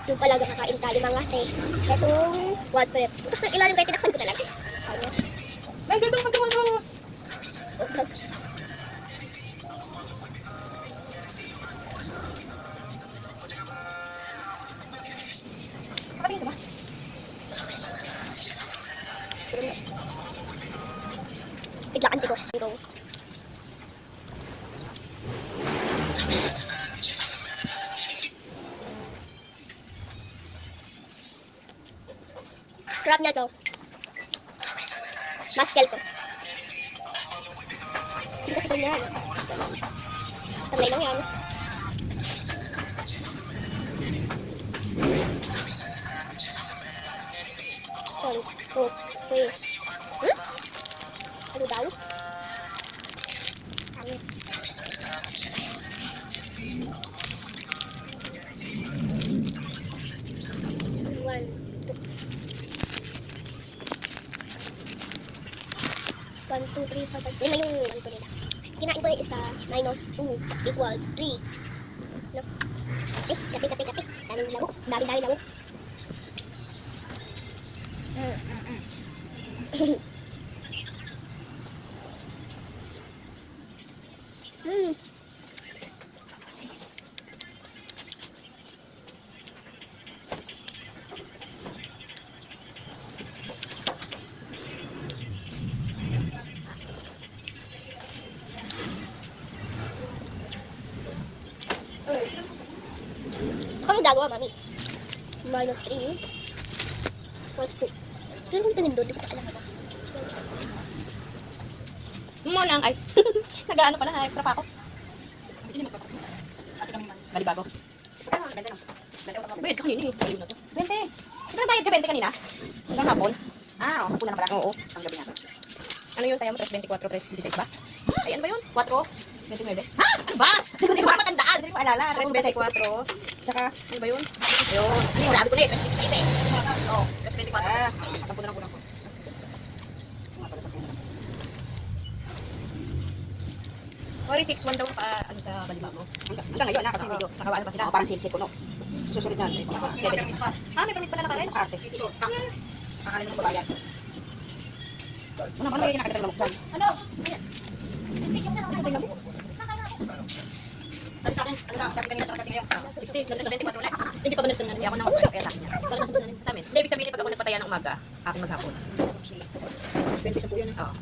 Yung pala kakain tayo mga te. Itong wild fruits. Tapos ng ilalim kayo tinakpan ko talaga. Ayan. Guys, ito magkaman. Kapatid ka ba? Biglaan ko. Go. Sarap na to. Maskel ko. Hindi kasi ko yan. Tamlay lang yan. One, two, three. Hmm? Ano daw? Angin. One, two. 1, 2, 3, 4, 5. Yun na yung ano ko nila. Kinain ko yung isa. Minus 2 equals 3. No? Kape. Daming laro. Dami laro. Kung gagawa, mami? Minus 3 equals 2. Pero kung tinindod, di ko alam. Muna ang ay. Nag-ano pala, na extra pa ako. Hindi mo pa. Ate kami man. Balibago. Bayad ka kanina eh. Bayad na to. 20. Di ba bayad ka 20 kanina? Hanggang hapon? Ah, 10 na pala. Oo. Ang gabi na. Ano yun tayo mo? 3.24, 3.16 ba? Ay, ano ba yun? 4? 29. Ha? Ano ba? Hindi ko matandaan. Hindi ko alala. 3.24. Tsaka, ano ba yun? Ayun. Ano yung labi ko na eh? 3.16 eh. Oo. 3.24. 10 na lang ko. Sorry, 6-1 daw pa ano sa Balibago. Hanggang ngayon, kasi medyo nakawaan pa sila. Parang silsit ko, no? Susunod na. 7. Ah, may permit pala nakarin? Arte. Nakarin ng babayan. Ano yung nakakita ng lamok? Ano? Sabi sa akin, kapit kanina, kanina 24 na. Hindi pa ba nagsasabi? Hindi ako nang kaya sa akin. Sa amin. Hindi, ibig sabihin, pag ako nagpataya ng umaga, aking maghapon. 20 po yun. Oo.